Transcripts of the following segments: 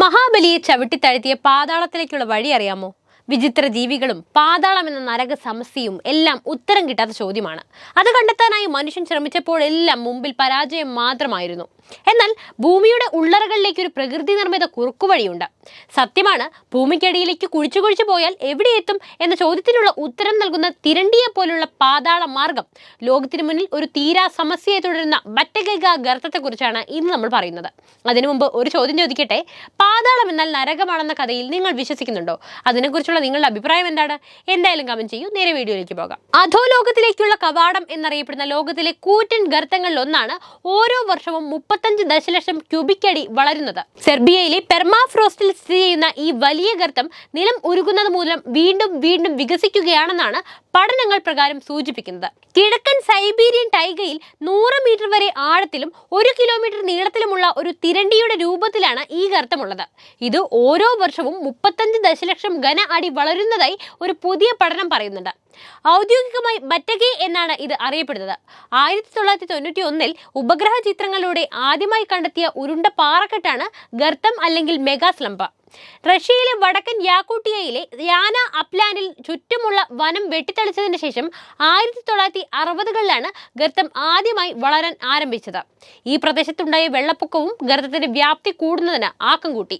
മഹാബലിയെ ചവിട്ടിത്താഴ്ത്തിയ പാതാളത്തിലേക്കുള്ള വഴി അറിയാമോ? വിചിത്ര ജീവികളും പാതാളം എന്ന നരക സമസ്യയും എല്ലാം ഉത്തരം കിട്ടാത്ത ചോദ്യമാണ്. അത് കണ്ടെത്താനായി മനുഷ്യൻ ശ്രമിച്ചപ്പോഴെല്ലാം മുമ്പിൽ പരാജയം മാത്രമായിരുന്നു. എന്നാൽ ഭൂമിയുടെ ഉള്ളറകളിലേക്ക് ഒരു പ്രകൃതി നിർമ്മിത കുറുക്കുവഴിയുണ്ട്. സത്യമാണ്, ഭൂമിക്കടിയിലേക്ക് കുഴിച്ചു പോയാൽ എവിടെ എത്തും എന്ന ചോദ്യത്തിനുള്ള ഉത്തരം നൽകുന്ന തിരണ്ടിയെ പോലുള്ള പാതാള മാർഗം ലോകത്തിന് മുന്നിൽ ഒരു തീരാ സമസ്യയെ തുടരുന്ന ബറ്റഗൈഗ ഗർത്തത്തെക്കുറിച്ചാണ് ഇന്ന് നമ്മൾ പറയുന്നത്. അതിനു മുമ്പ് ഒരു ചോദ്യം ചോദിക്കട്ടെ. പാതാളം എന്നാൽ നരകമാണെന്ന കഥയിൽ നിങ്ങൾ വിശ്വസിക്കുന്നുണ്ടോ? അതിനെക്കുറിച്ചുള്ള നിങ്ങളുടെ അഭിപ്രായം എന്താണ്? എന്തായാലും കമന്റ് ചെയ്യൂ. നേരെ വീഡിയോയിലേക്ക് പോകാം. അധോലോകത്തിലേക്കുള്ള കവാടം എന്നറിയപ്പെടുന്ന ലോകത്തിലെ കൂറ്റൻ ഗർത്തങ്ങളിൽ ഒന്നാണ് ഓരോ വർഷവും 35 ദശലക്ഷം ക്യൂബിക് അടി വളരുന്നത്. സെർബിയയിലെ പെർമാഫ്രോസ്റ്റിൽ സ്ഥിതി ചെയ്യുന്ന ഈ വലിയ ഗർത്തം നിലം ഉരുകുന്നത് മൂലം വീണ്ടും വികസിക്കുകയാണെന്നാണ് പഠനങ്ങൾ പ്രകാരം സൂചിപ്പിക്കുന്നത്. കിഴക്കൻ സൈബീരിയൻ ടൈഗയിൽ 100 മീറ്റർ വരെ ആഴത്തിലും 1 കിലോമീറ്റർ നീളത്തിലുമുള്ള ഒരു തിരണ്ടിയുടെ രൂപത്തിലാണ് ഈ ഗർത്തമുള്ളത്. ഇത് ഓരോ വർഷവും 35 ദശലക്ഷം ഘന അടി വളരുന്നതായി ഒരു പുതിയ പഠനം പറയുന്നുണ്ട്. ഔദ്യോഗികമായി ബറ്റഗൈ എന്നാണ് ഇത് അറിയപ്പെടുന്നത്. 1991 ഉപഗ്രഹ ചിത്രങ്ങളിലൂടെ ആദ്യമായി കണ്ടെത്തിയ ഉരുണ്ട പാറക്കെട്ടാണ് ഗർത്തം അല്ലെങ്കിൽ മെഗാസ്ലംബ. റഷ്യയിലെ വടക്കൻ യാക്കൂട്ടിയയിലെ യാന അപ്ലാൻഡിൽ ചുറ്റുമുള്ള വനം വെട്ടിത്തെളിച്ചതിന് ശേഷം 1960കളിലാണ് ഗർത്തം ആദ്യമായി വളരാൻ ആരംഭിച്ചത്. ഈ പ്രദേശത്തുണ്ടായ വെള്ളപ്പൊക്കവും ഗർത്തത്തിന്റെ വ്യാപ്തി കൂടുന്നതിന് ആക്കം കൂട്ടി.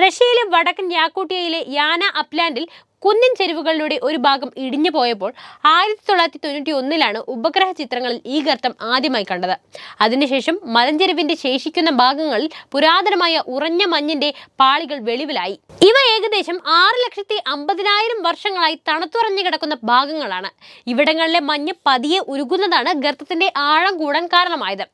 റഷ്യയിലെ വടക്കൻ യാക്കൂട്ടിയയിലെ യാന അപ്ലാൻഡിൽ കുന്നിൻ ചെരുവുകളിലൂടെ ഒരു ഭാഗം ഇടിഞ്ഞു പോയപ്പോൾ 1991ലാണ് ഉപഗ്രഹ ചിത്രങ്ങളിൽ ഈ ഗർത്തം ആദ്യമായി കണ്ടത്. അതിനുശേഷം മലഞ്ചെരുവിന്റെ ശേഷിക്കുന്ന ഭാഗങ്ങളിൽ പുരാതനമായ ഉറഞ്ഞ മഞ്ഞിന്റെ പാളികൾ വെളിവിലായി. ഇവ ഏകദേശം 6,50,000 വർഷങ്ങളായി തണുത്തുറഞ്ഞു കിടക്കുന്ന ഭാഗങ്ങളാണ്. ഇവിടങ്ങളിലെ മഞ്ഞ് പതിയെ ഉരുകുന്നതാണ് ഗർത്തത്തിന്റെ ആഴം കൂടാൻ കാരണമായത്.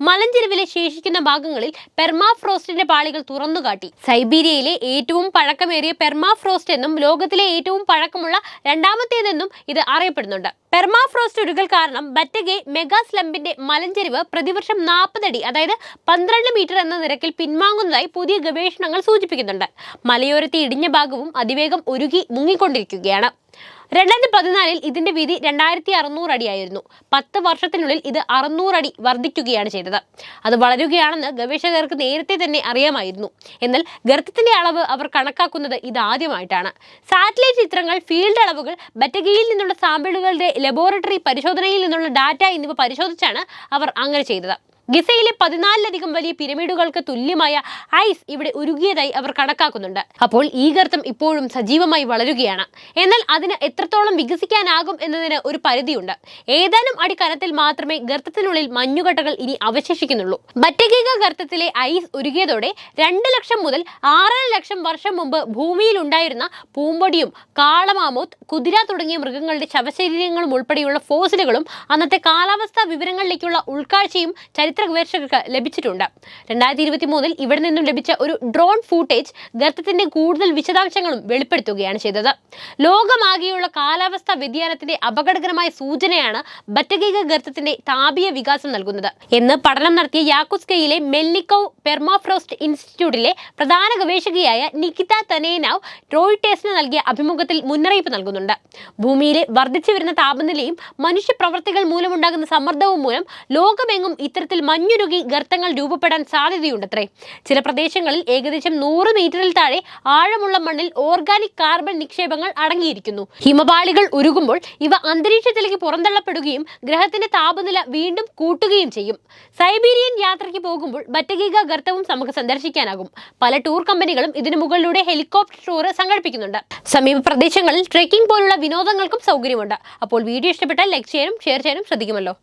മലഞ്ചെരുവിലെ ശേഷിക്കുന്ന ഭാഗങ്ങളിൽ പെർമാഫ്രോസ്റ്റിന്റെ പാളികൾ തുറന്നുകാട്ടി. സൈബീരിയയിലെ ഏറ്റവും പഴക്കമേറിയ പെർമാഫ്രോസ്റ്റ് എന്നും ലോകത്തിലെ ഏറ്റവും പഴക്കമുള്ള രണ്ടാമത്തേതെന്നും ഇത് അറിയപ്പെടുന്നുണ്ട്. പെർമാഫ്രോസ്റ്റ് ഉരുകൽ കാരണം ബറ്റഗൈ മെഗാസ്ലംബിന്റെ മലഞ്ചെരിവ് പ്രതിവർഷം 40 അടി, അതായത് 12 മീറ്റർ എന്ന നിരക്കിൽ പിൻവാങ്ങുന്നതായി പുതിയ ഗവേഷണങ്ങൾ സൂചിപ്പിക്കുന്നുണ്ട്. മലയോരത്തെ ഇടിഞ്ഞ ഭാഗവും അതിവേഗം ഉരുകി മുങ്ങിക്കൊണ്ടിരിക്കുകയാണ്. 2014 ഇതിന്റെ വീതി 2600 അടിയായിരുന്നു. 10 വർഷത്തിനുള്ളിൽ ഇത് 600 അടി വർദ്ധിക്കുകയാണ് ചെയ്തത്. അത് വളരുകയാണെന്ന് ഗവേഷകർക്ക് നേരത്തെ തന്നെ അറിയാമായിരുന്നു. എന്നാൽ ഗർത്തത്തിന്റെ അളവ് അവർ കണക്കാക്കുന്നത് ഇതാദ്യമായിട്ടാണ്. സാറ്റലൈറ്റ് ചിത്രങ്ങൾ, ഫീൽഡ് അളവുകൾ, ബറ്റഗൈയിൽ നിന്നുള്ള സാമ്പിളുകളുടെ ലബോറട്ടറി പരിശോധനയിൽ നിന്നുള്ള ഡാറ്റ എന്നിവ പരിശോധിച്ചാണ് അവർ അങ്ങനെ ചെയ്തത്. ഗിസയിലെ 14ലധികം വലിയ പിരമിഡുകൾക്ക് തുല്യമായ ഐസ് ഇവിടെ ഉരുകിയതായി അവർ കണക്കാക്കുന്നുണ്ട്. അപ്പോൾ ഈ ഗർത്തം ഇപ്പോഴും സജീവമായി വളരുകയാണ്. എന്നാൽ അതിന് എത്രത്തോളം വികസിക്കാനാകും എന്നതിന് ഒരു പരിധിയുണ്ട്. ഏതാനും അടി കനത്തിൽ മാത്രമേ ഗർത്തത്തിനുള്ളിൽ മഞ്ഞുകട്ടകൾ ഇനി അവശേഷിക്കുന്നുള്ളൂ. ബറ്റഗൈഗ ഗർത്തത്തിലെ ഐസ് ഉരുകിയതോടെ 2 ലക്ഷം മുതൽ 6 ലക്ഷം വർഷം മുമ്പ് ഭൂമിയിൽ ഉണ്ടായിരുന്ന പൂമ്പൊടിയും കാളമാമോത്ത്, കുതിര തുടങ്ങിയ മൃഗങ്ങളുടെ ശവശരീരങ്ങളും ഉൾപ്പെടെയുള്ള ഫോസിലുകളും അന്നത്തെ കാലാവസ്ഥാ വിവരങ്ങളിലേക്കുള്ള ഉൾക്കാഴ്ചയും ചരിത്ര ഗവേഷകർക്ക് ലഭിച്ചിട്ടുണ്ട്. 2023 ഇവിടെ നിന്നും ലഭിച്ച ഒരു ഡ്രോൺ ഫൂട്ടേജ് ഗർത്തത്തിന്റെ കൂടുതൽ വിശദാംശങ്ങളും വെളിപ്പെടുത്തുകയാണ് ചെയ്തത്. ലോകമാകെയുള്ള കാലാവസ്ഥാ വ്യതിയാനത്തിന്റെ അപകടകരമായ സൂചനയാണ് ബറ്റഗൈഗ ഗർത്തത്തിന്റെ താപീയ വികാസം നൽകുന്നത് എന്ന് പഠനം നടത്തിയ യാകുത്സ്കയിലെ മെൽനിക്കോവ് പെർമാഫ്രോസ്റ്റ് ഇൻസ്റ്റിറ്റ്യൂട്ടിലെ പ്രധാന ഗവേഷകയായ നികിത തനേനാവ് റോയിട്ടേഴ്സിന് നൽകിയ അഭിമുഖത്തിൽ മുന്നറിയിപ്പ് നൽകുന്നുണ്ട്. ഭൂമിയിലെ വർദ്ധിച്ചു വരുന്ന താപനിലയും മനുഷ്യ പ്രവർത്തികൾ മൂലമുണ്ടാകുന്ന സമ്മർദ്ദവും മൂലം ലോകമെങ്ങും ഇത്തരത്തിൽ മഞ്ഞുരുകി ഗർത്തങ്ങൾ രൂപപ്പെടാൻ സാധ്യതയുണ്ടത്രേ. ചില പ്രദേശങ്ങളിൽ ഏകദേശം 100 മീറ്ററിൽ താഴെ ആഴമുള്ള മണ്ണിൽ ഓർഗാനിക് കാർബൺ നിക്ഷേപങ്ങൾ അടങ്ങിയിരിക്കുന്നു. ഹിമപാളികൾ ഉരുകുമ്പോൾ ഇവ അന്തരീക്ഷത്തിലേക്ക് പുറന്തള്ളപ്പെടുകയും ഗ്രഹത്തിന്റെ താപനില വീണ്ടും കൂട്ടുകയും ചെയ്യും. സൈബീരിയൻ യാത്രയ്ക്ക് പോകുമ്പോൾ ബറ്റഗൈഗ ഗർത്തവും നമുക്ക് സന്ദർശിക്കാനാകും. പല ടൂർ കമ്പനികളും ഇതിനു മുകളിലൂടെ ഹെലികോപ്റ്റർ ടൂർ സംഘടിപ്പിക്കുന്നുണ്ട്. സമീപ പ്രദേശങ്ങളിൽ ട്രെക്കിംഗ് പോലുള്ള വിനോദങ്ങൾക്കും സൗകര്യമുണ്ട്. അപ്പോൾ വീഡിയോ ഇഷ്ടപ്പെട്ടാൽ ലൈക്ക് ചെയ്യാനും ഷെയർ ചെയ്യാനും ശ്രദ്ധിക്കുമല്ലോ.